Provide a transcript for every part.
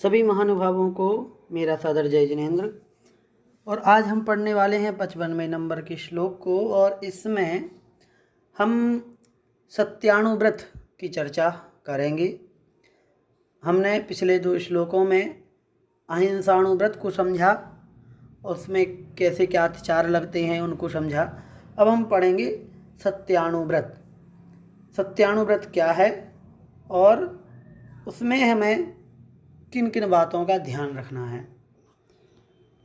सभी महानुभावों को मेरा सादर जय जिनेन्द्र। और आज हम पढ़ने वाले हैं 55वें नंबर के श्लोक को, और इसमें हम सत्यानुव्रत की चर्चा करेंगे। हमने पिछले 2 श्लोकों में अहिंसानुव्रत को समझा, उसमें कैसे क्या अत्याचार लगते हैं उनको समझा। अब हम पढ़ेंगे सत्यानुव्रत। सत्यानुव्रत क्या है और उसमें हमें किन किन बातों का ध्यान रखना है।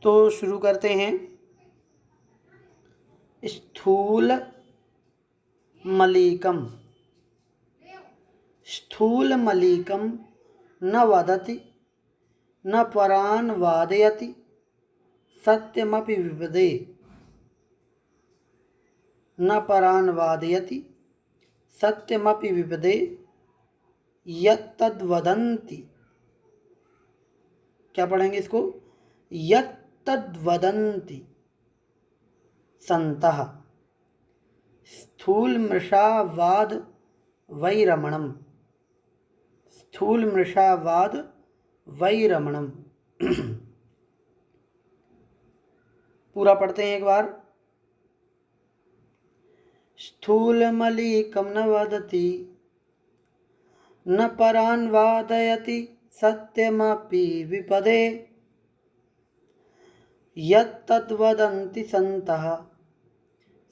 तो शुरू करते हैं। स्थूल मलीकम, स्थूल मलीकम न वदति न परान वादयति सत्यमपि विपदे, न परान वादयति सत्यमपि विपदे यत्तद्वदन्ति। क्या पढ़ेंगे इसको? यत्तद्वदन्ति संतः स्थूलमृषावाद वैरमणम्, स्थूलमृषावाद वैरमणम्। पूरा पढ़ते हैं एक बार। स्थूलमलीकं न वदति न परान् वादयति सत्यमपि विपदे यत्तद्वदन्ति सन्तः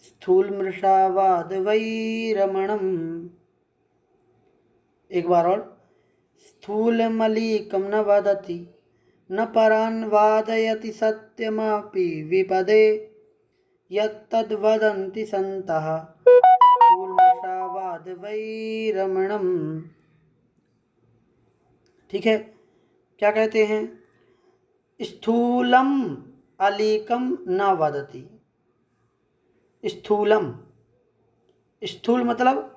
स्थूलमृषावाद वैरमणम्। एक बार और। स्थूलमलीकं न वदति न परान् वादयति सत्यमपि विपदे यत्तद्वदन्ति सन्तः स्थूलमृषावाद वैरमणम्। ठीक है, क्या कहते हैं? स्थूलम अलीकम न वदति। स्थूलम, स्थूल मतलब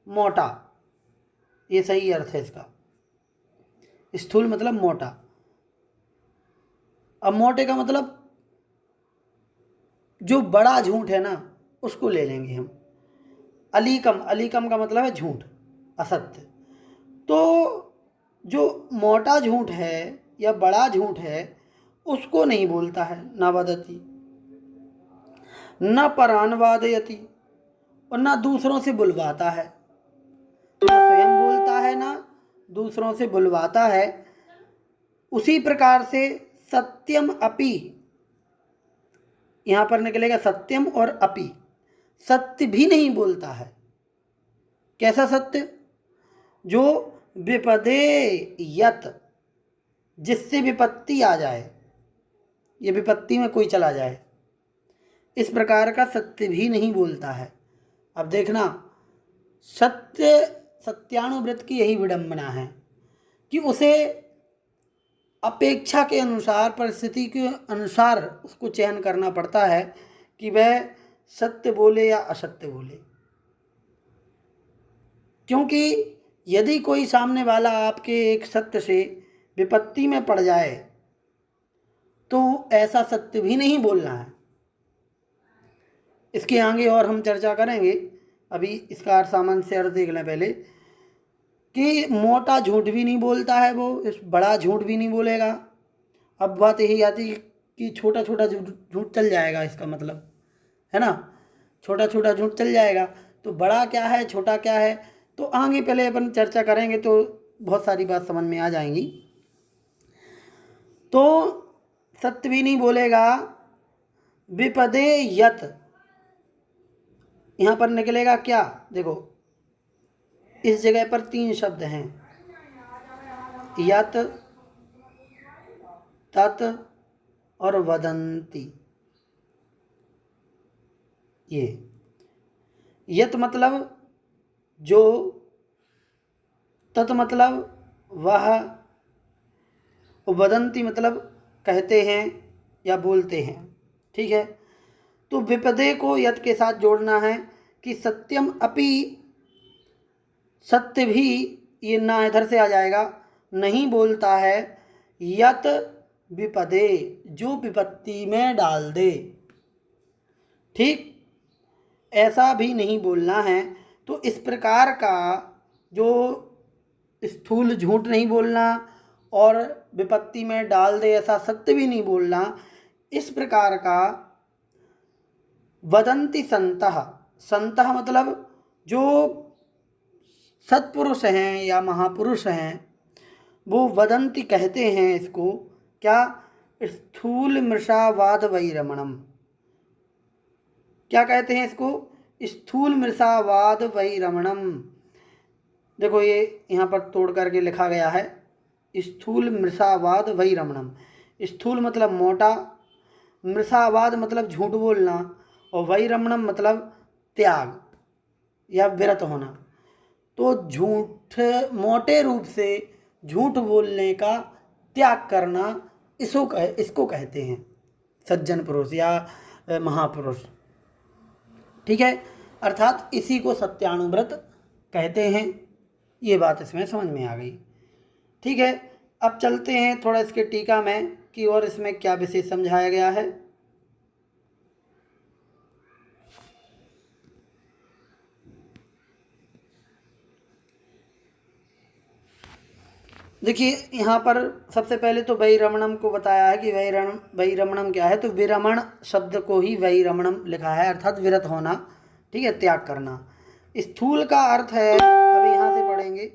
मोटा, ये सही अर्थ है इसका। स्थूल मतलब मोटा। अब मोटे का मतलब जो बड़ा झूठ है ना, उसको ले लेंगे हम। अलीकम, अलीकम का मतलब है झूठ, असत्य। तो जो मोटा झूठ है या बड़ा झूठ है उसको नहीं बोलता है, न वदति। न परान वादयति, और ना दूसरों से बुलवाता है, ना स्वयं बोलता है ना दूसरों से बुलवाता है। उसी प्रकार से सत्यम अपि, यहाँ पर निकलेगा सत्यम और अपि, सत्य भी नहीं बोलता है। कैसा सत्य? जो विपदे यत, जिससे विपत्ति आ जाए, ये विपत्ति में कोई चला जाए, इस प्रकार का सत्य भी नहीं बोलता है। अब देखना, सत्य, सत्यानुव्रत की यही विडंबना है कि उसे अपेक्षा के अनुसार, परिस्थिति के अनुसार उसको चयन करना पड़ता है कि वह सत्य बोले या असत्य बोले। क्योंकि यदि कोई सामने वाला आपके एक सत्य से विपत्ति में पड़ जाए तो ऐसा सत्य भी नहीं बोलना है। इसके आगे और हम चर्चा करेंगे। अभी इसका सामान्य से अर्थ देख लें पहले कि मोटा झूठ भी नहीं बोलता है वो, इस बड़ा झूठ भी नहीं बोलेगा। अब बात यही आती है कि छोटा छोटा झूठ चल जाएगा, इसका मतलब है ना, छोटा छोटा झूठ चल जाएगा। तो बड़ा क्या है, छोटा क्या है, तो आगे पहले अपन चर्चा करेंगे तो बहुत सारी बात समझ में आ जाएंगी। तो सत्य भी नहीं बोलेगा। विपदे यत, यहाँ पर निकलेगा क्या? देखो, इस जगह पर 3 शब्द हैं, यत, तत् और वदन्ति। ये यत मतलब जो, तत् मतलब वह, वदन्ति मतलब कहते हैं या बोलते हैं। ठीक है, तो विपदे को यत के साथ जोड़ना है कि सत्यम अपि, सत्य भी, ये ना इधर से आ जाएगा, नहीं बोलता है। यत विपदे, जो विपत्ति में डाल दे। ठीक, ऐसा भी नहीं बोलना है। तो इस प्रकार का जो स्थूल झूठ नहीं बोलना और विपत्ति में डाल दे ऐसा सत्य भी नहीं बोलना। इस प्रकार का वदंती संतः, संतः मतलब जो सत्पुरुष हैं या महापुरुष हैं वो वदंती कहते हैं इसको क्या, स्थूल मृषावाद वैरमणम। क्या कहते हैं इसको, स्थूल मृषावाद वैरमणम। देखो ये यहाँ पर तोड़ करके लिखा गया है, स्थूल मृषावाद वैरमणम। स्थूल मतलब मोटा, मृषावाद मतलब झूठ बोलना, और वैरमणम मतलब त्याग या विरत होना। तो झूठ, मोटे रूप से झूठ बोलने का त्याग करना, इसको कहते हैं सज्जन पुरुष या महापुरुष। ठीक है, अर्थात इसी को सत्यानुव्रत कहते हैं। ये बात इसमें समझ में आ गई। ठीक है, अब चलते हैं थोड़ा इसके टीका में कि और इसमें क्या विशेष समझाया गया है। देखिए यहाँ पर सबसे पहले तो वैरमणम को बताया है कि वैरमणम क्या है। तो विरमण शब्द को ही वैरमणम लिखा है, अर्थात विरत होना। ठीक है, त्याग करना। स्थूल का अर्थ है, अब यहाँ से पढ़ेंगे।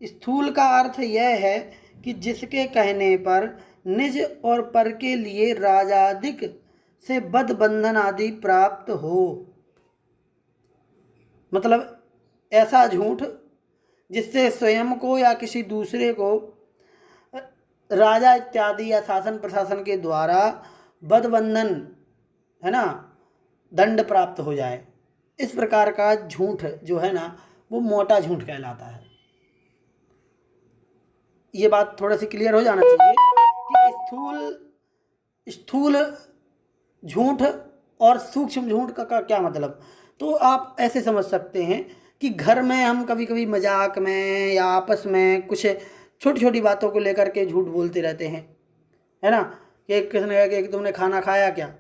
स्थूल का अर्थ यह है कि जिसके कहने पर निज और पर के लिए राजादिक से बद्ध बंधन आदि प्राप्त हो। मतलब ऐसा झूठ जिससे स्वयं को या किसी दूसरे को राजा इत्यादि या शासन प्रशासन के द्वारा बद्ध-बंधन, है ना, दंड प्राप्त हो जाए। इस प्रकार का झूठ जो है ना वो मोटा झूठ कहलाता है। ये बात थोड़ा सी क्लियर हो जाना चाहिए कि स्थूल झूठ और सूक्ष्म झूठ का क्या मतलब। तो आप ऐसे समझ सकते हैं कि घर में हम कभी कभी मजाक में या आपस में कुछ छोटी छोटी बातों को लेकर के झूठ बोलते रहते हैं, है ना। कि किसी ने कहा कि तुमने खाना खाया क्या,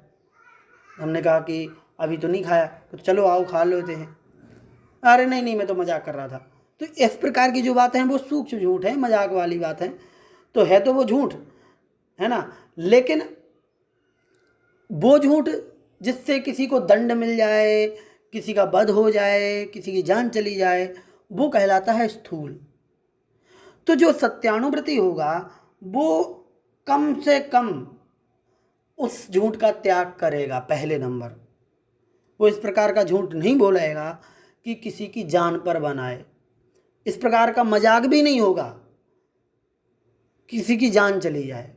हमने कहा कि अभी तो नहीं खाया, तो चलो आओ खा लेते हैं। अरे नहीं नहीं मैं तो मजाक कर रहा था। तो इस प्रकार की जो बातें हैं वो सूक्ष्म झूठ है, मजाक वाली बात है। तो है तो वो झूठ, है ना। लेकिन वो झूठ जिससे किसी को दंड मिल जाए, किसी का वध हो जाए, किसी की जान चली जाए, वो कहलाता है स्थूल। तो जो सत्यानुव्रती होगा वो कम से कम उस झूठ का त्याग करेगा। पहले नंबर, वो इस प्रकार का झूठ नहीं बोलेगा कि किसी की जान पर बनाए। इस प्रकार का मजाक भी नहीं होगा किसी की जान चली जाए।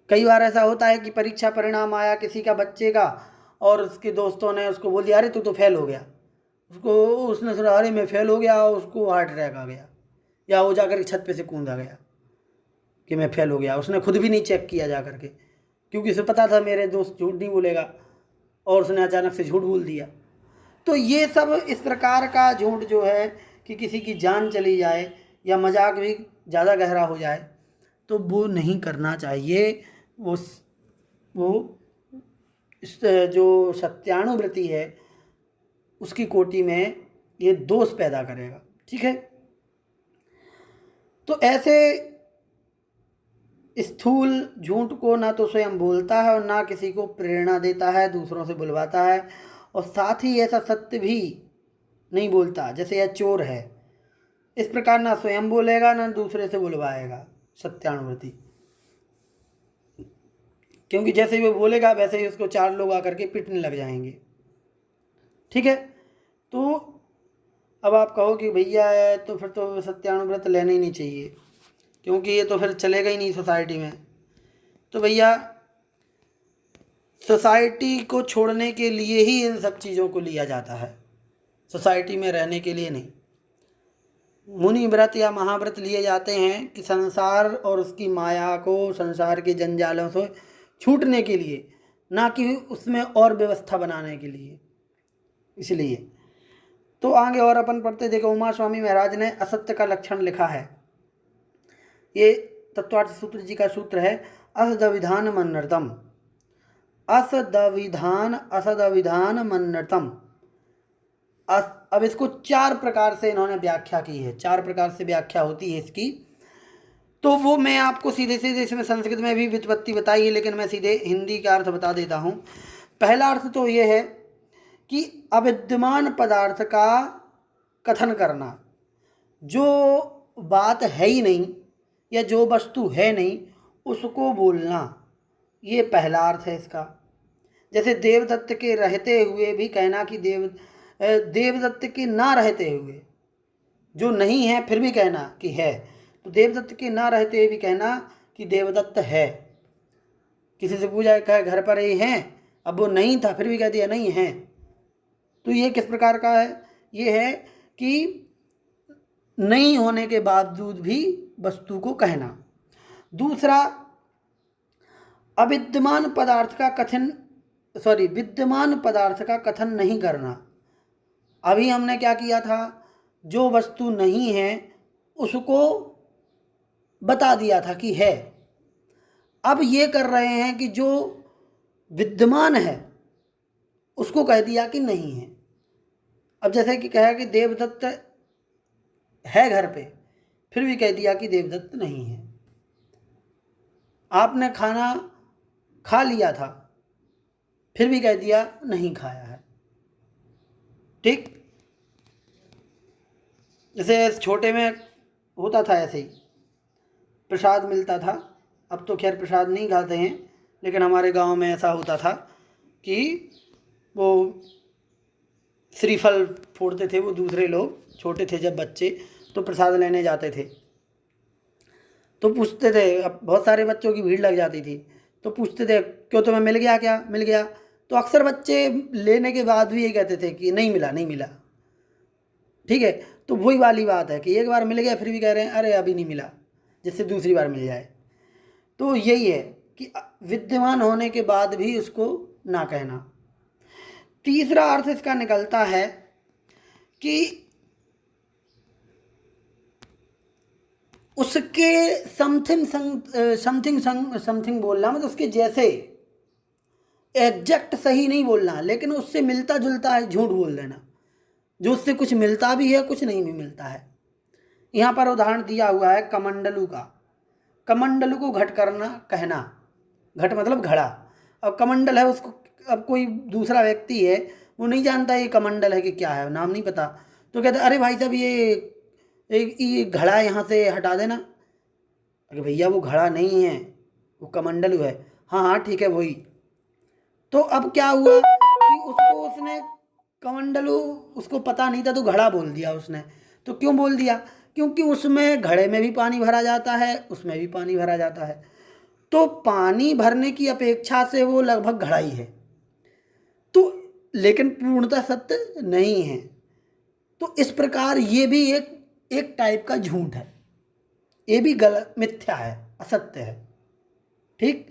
कई बार ऐसा होता है कि परीक्षा परिणाम आया किसी का बच्चे का, और उसके दोस्तों ने उसको बोल दिया अरे तू तो फेल हो गया। उसने सुना अरे मैं फेल हो गया, उसको हार्ट अटैक आ गया, या वो जाकर के छत पे से कूदा गया कि मैं फेल हो गया। उसने खुद भी नहीं चेक किया जा करके, क्योंकि उसे पता था मेरे दोस्त झूठ नहीं बोलेगा, और उसने अचानक से झूठ बोल दिया। तो ये सब इस प्रकार का झूठ जो है कि किसी की जान चली जाए या मजाक भी ज़्यादा गहरा हो जाए, तो वो नहीं करना चाहिए। वो इस जो सत्यानुव्रति है उसकी कोटि में ये दोष पैदा करेगा। ठीक है, तो ऐसे स्थूल झूठ को ना तो स्वयं बोलता है और ना किसी को प्रेरणा देता है, दूसरों से बुलवाता है, और साथ ही ऐसा सत्य भी नहीं बोलता जैसे यह चोर है। इस प्रकार ना स्वयं बोलेगा ना दूसरे से बुलवाएगा सत्यानुव्रति, क्योंकि जैसे ही वो बोलेगा वैसे ही उसको चार लोग आकर के पीटने लग जाएंगे। ठीक है, तो अब आप कहो कि भैया है तो फिर तो सत्यानुव्रत लेना ही नहीं चाहिए, क्योंकि ये तो फिर चलेगा ही नहीं सोसाइटी में। तो भैया सोसाइटी को छोड़ने के लिए ही इन सब चीज़ों को लिया जाता है, सोसाइटी में रहने के लिए नहीं। मुनि व्रत या महाव्रत लिए जाते हैं कि संसार और उसकी माया को, संसार के जंजालों से छूटने के लिए, ना कि उसमें और व्यवस्था बनाने के लिए। इसलिए तो आगे और अपन पढ़ते देखो, उमा स्वामी महाराज ने असत्य का लक्षण लिखा है। ये तत्वार्थ सूत्र जी का सूत्र है, असदविधान मन्नतम, असदविधान मन्नतम। अब इसको चार प्रकार से इन्होंने व्याख्या की है, चार प्रकार से व्याख्या होती है इसकी। तो वो मैं आपको सीधे सीधे, इसमें संस्कृत में भी व्युत्पत्ति बताई है, लेकिन मैं सीधे हिंदी का अर्थ बता देता हूँ। पहला अर्थ तो ये है कि अविद्यमान पदार्थ का कथन करना, जो बात है ही नहीं या जो वस्तु है नहीं उसको बोलना, ये पहला अर्थ है इसका। जैसे देवदत्त के रहते हुए भी कहना कि देवदत्त के ना रहते हुए, जो नहीं है फिर भी कहना कि है, तो देवदत्त के ना रहते हुए भी कहना कि देवदत्त है। किसी से पूछा, कहा घर पर ही हैं, अब वो नहीं था फिर भी कह दिया नहीं है, तो ये किस प्रकार का है? ये है कि नहीं होने के बावजूद भी वस्तु को कहना। दूसरा, अविद्यमान पदार्थ का कथन विद्यमान पदार्थ का कथन नहीं करना। अभी हमने क्या किया था, जो वस्तु नहीं है उसको बता दिया था कि है। अब ये कर रहे हैं कि जो विद्यमान है उसको कह दिया कि नहीं है। अब जैसे कि कहा कि देवदत्त है घर पे, फिर भी कह दिया कि देवदत्त नहीं है। आपने खाना खा लिया था, फिर भी कह दिया नहीं खाया है। ठीक, जैसे छोटे में होता था ऐसे ही, प्रसाद मिलता था। अब तो खैर प्रसाद नहीं खाते हैं, लेकिन हमारे गांव में ऐसा होता था कि वो श्रीफल फोड़ते थे वो दूसरे लोग, छोटे थे जब बच्चे, तो प्रसाद लेने जाते थे तो पूछते थे, अब बहुत सारे बच्चों की भीड़ लग जाती थी, तो पूछते थे क्यों तुम्हें मिल गया क्या, मिल गया? तो अक्सर बच्चे लेने के बाद भी ये कहते थे कि नहीं मिला, नहीं मिला। ठीक है, तो वही वाली बात है कि एक बार मिल गया फिर भी कह रहे हैं अरे अभी नहीं मिला, जिससे दूसरी बार मिल जाए। तो यही है कि विद्यमान होने के बाद भी उसको ना कहना। तीसरा अर्थ इसका निकलता है कि उसके समथिंग बोलना, मतलब उसके जैसे, एग्जैक्ट सही नहीं बोलना, लेकिन उससे मिलता जुलता है झूठ बोल देना, जो उससे कुछ मिलता भी है कुछ नहीं भी मिलता है। यहाँ पर उदाहरण दिया हुआ है कमंडलू का। कमंडलू को घट करना कहना, घट मतलब घड़ा। अब कमंडल है, उसको अब कोई दूसरा व्यक्ति है वो नहीं जानता ये कमंडल है कि क्या है, नाम नहीं पता, तो कहते अरे भाई साहब ये घड़ा यहाँ से हटा देना। अरे भैया वो घड़ा नहीं है, वो कमंडलू है। हाँ हाँ ठीक है वही। तो अब क्या हुआ कि उसने कमंडलू, उसको पता नहीं था तो घड़ा बोल दिया उसने। तो क्यों बोल दिया? क्योंकि उसमें घड़े में भी पानी भरा जाता है, उसमें भी पानी भरा जाता है, तो पानी भरने की अपेक्षा से वो लगभग घड़ा ही है। तो लेकिन पूर्णतः सत्य नहीं है। तो इस प्रकार ये भी एक टाइप का झूठ है, ये भी गलत, मिथ्या है, असत्य है। ठीक,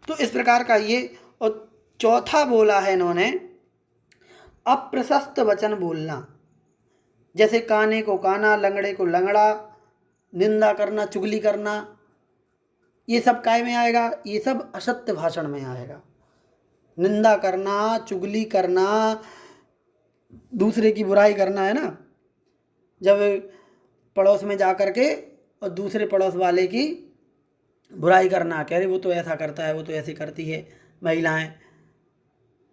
तो इस प्रकार का ये। और चौथा बोला है इन्होंने अप्रशस्त वचन बोलना, जैसे काने को काना, लंगड़े को लंगड़ा, निंदा करना, चुगली करना, ये सब काय में आएगा? ये सब असत्य भाषण में आएगा। निंदा करना, चुगली करना, दूसरे की बुराई करना, है ना। जब पड़ोस में जा कर के और दूसरे पड़ोस वाले की बुराई करना, कह रहे वो तो ऐसा करता है, वो तो ऐसी करती है। महिलाएं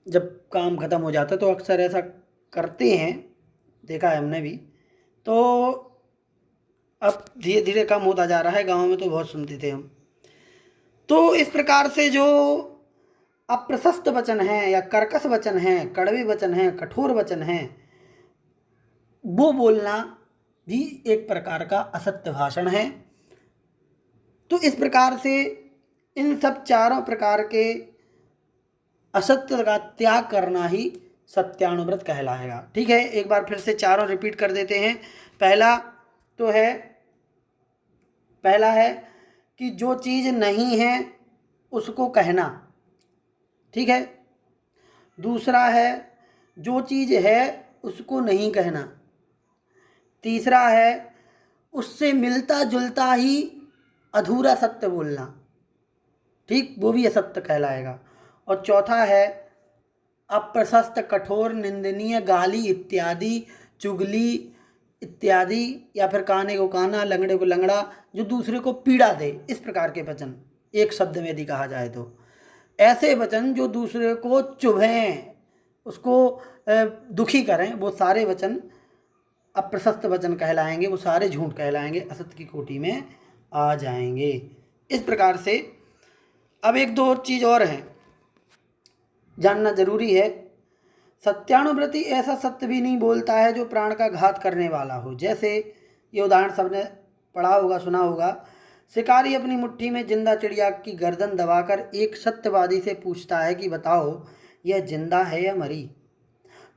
जब काम ख़त्म हो जाता है तो अक्सर ऐसा करते हैं, देखा है हमने भी। तो अब धीरे धीरे कम होता जा रहा है, गांव में तो बहुत सुनते थे हम। तो इस प्रकार से जो अप्रशस्त वचन हैं या कर्कश वचन हैं, कड़वे वचन हैं, कठोर वचन हैं, वो बोलना भी एक प्रकार का असत्य भाषण है। तो इस प्रकार से इन सब चारों प्रकार के असत्य का त्याग करना ही सत्यानुव्रत कहलाएगा। ठीक है, एक बार फिर से चारों रिपीट कर देते हैं। पहला है कि जो चीज़ नहीं है उसको कहना। ठीक है। दूसरा है जो चीज़ है उसको नहीं कहना। तीसरा है उससे मिलता जुलता ही अधूरा सत्य बोलना, ठीक, वो भी असत्य कहलाएगा। और चौथा है अप्रशस्त, कठोर, निंदनीय, गाली इत्यादि, चुगली, इत्यादि, या फिर काने को काना, लंगड़े को लंगड़ा, जो दूसरे को पीड़ा दे, इस प्रकार के वचन एक शब्द में यदि कहा जाए तो ऐसे वचन जो दूसरे को चुभें, उसको दुखी करें, वो सारे वचन अप्रशस्त वचन कहलाएंगे, वो सारे झूठ कहलाएंगे, असत्य की कोटि में आ जाएंगे। इस प्रकार से अब एक दो चीज़ और है जानना जरूरी है। सत्यानुव्रति ऐसा सत्य भी नहीं बोलता है जो प्राण का घात करने वाला हो। जैसे ये उदाहरण सबने पढ़ा होगा, सुना होगा। शिकारी अपनी मुट्ठी में जिंदा चिड़िया की गर्दन दबाकर एक सत्यवादी से पूछता है कि बताओ यह जिंदा है या मरी।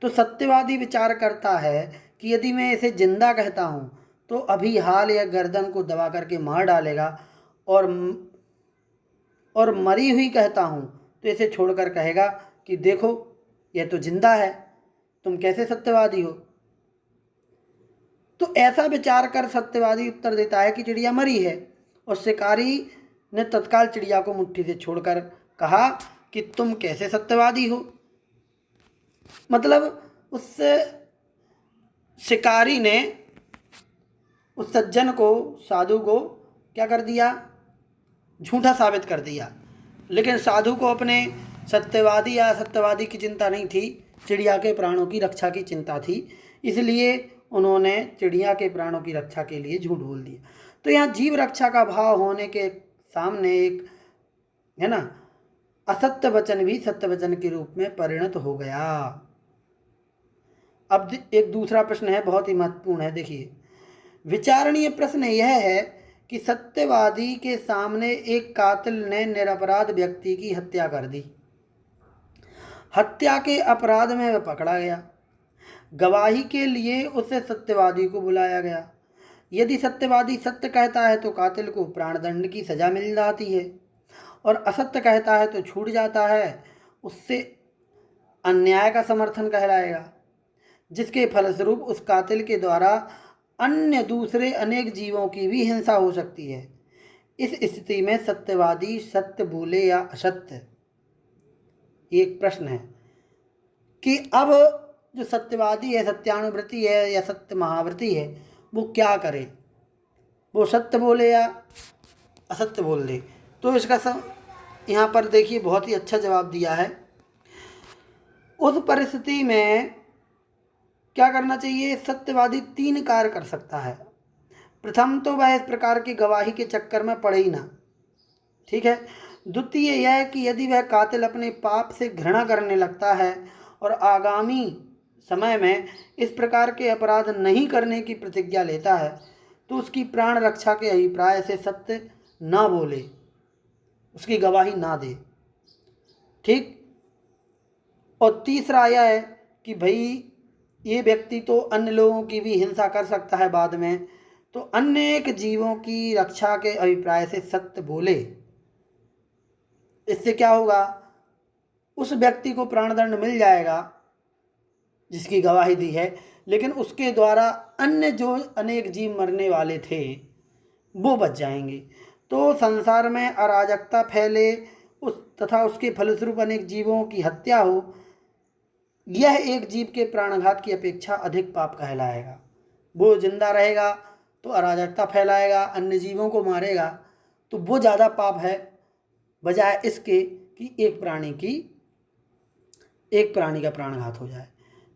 तो सत्यवादी विचार करता है कि यदि मैं इसे जिंदा कहता हूँ तो अभी हाल या गर्दन को दबा करके मार डालेगा, और मरी हुई कहता हूँ तो इसे छोड़कर कहेगा कि देखो यह तो जिंदा है, तुम कैसे सत्यवादी हो। तो ऐसा विचार कर सत्यवादी उत्तर देता है कि चिड़िया मरी है, और शिकारी ने तत्काल चिड़िया को मुट्ठी से छोड़कर कहा कि तुम कैसे सत्यवादी हो। मतलब उस शिकारी ने उस सज्जन को, साधु को क्या कर दिया, झूठा साबित कर दिया। लेकिन साधु को अपने सत्यवादी या असत्यवादी की चिंता नहीं थी, चिड़िया के प्राणों की रक्षा की चिंता थी, इसलिए उन्होंने चिड़िया के प्राणों की रक्षा के लिए झूठ बोल दिया। तो यहाँ जीव रक्षा का भाव होने के सामने एक है ना असत्य वचन भी सत्य वचन के रूप में परिणत हो गया। अब एक दूसरा प्रश्न है, बहुत ही महत्वपूर्ण है। देखिए, विचारणीय प्रश्न यह है कि सत्यवादी के सामने एक कातिल ने निरपराध व्यक्ति की हत्या कर दी। हत्या के अपराध में वह पकड़ा गया। गवाही के लिए उसे सत्यवादी को बुलाया गया। यदि सत्यवादी सत्य कहता है तो कातिल को प्राणदंड की सजा मिल जाती है, और असत्य कहता है तो छूट जाता है। उससे अन्याय का समर्थन कहलाएगा, जिसके फलस्वरूप उस कातिल के द्वारा अन्य दूसरे अनेक जीवों की भी हिंसा हो सकती है। इस स्थिति में सत्यवादी सत्य बोले या असत्य, एक प्रश्न है कि अब जो सत्यवादी है, सत्यानुव्रति है या सत्य महाव्रती है, वो क्या करे, वो सत्य बोले या असत्य बोल दे। तो इसका यहाँ पर देखिए बहुत ही अच्छा जवाब दिया है। उस परिस्थिति में क्या करना चाहिए, सत्यवादी 3 कार्य कर सकता है। प्रथम तो वह इस प्रकार की गवाही के चक्कर में पड़े ही ना, ठीक है। द्वितीय यह है कि यदि वह कातिल अपने पाप से घृणा करने लगता है और आगामी समय में इस प्रकार के अपराध नहीं करने की प्रतिज्ञा लेता है, तो उसकी प्राण रक्षा के अभिप्राय से सत्य ना बोले, उसकी गवाही ना दे, ठीक। और तीसरा यह है कि भाई ये व्यक्ति तो अन्य लोगों की भी हिंसा कर सकता है बाद में, तो अनेक जीवों की रक्षा के अभिप्राय से सत्य बोले। इससे क्या होगा, उस व्यक्ति को प्राणदंड मिल जाएगा जिसकी गवाही दी है, लेकिन उसके द्वारा अन्य जो अनेक जीव मरने वाले थे वो बच जाएंगे। तो संसार में अराजकता फैले तथा उसके फलस्वरूप अनेक जीवों की हत्या हो, यह एक जीव के प्राणघात की अपेक्षा अधिक पाप कहलाएगा। वो जिंदा रहेगा तो अराजकता फैलाएगा, अन्य जीवों को मारेगा, तो वो ज़्यादा पाप है बजाय इसके कि एक प्राणी का प्राणघात हो जाए।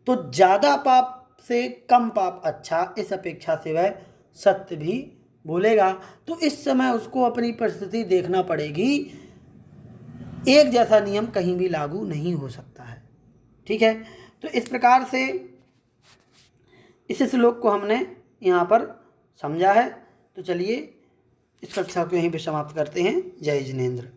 तो ज़्यादा पाप से कम पाप अच्छा, इस अपेक्षा से वह सत्य भी बोलेगा। तो इस समय उसको अपनी परिस्थिति देखना पड़ेगी, एक जैसा नियम कहीं भी लागू नहीं हो सकता है, ठीक है। तो इस प्रकार से इस श्लोक को हमने यहाँ पर समझा है। तो चलिए इस कक्षा को यहीं पे समाप्त करते हैं। जय जिनेंद्र।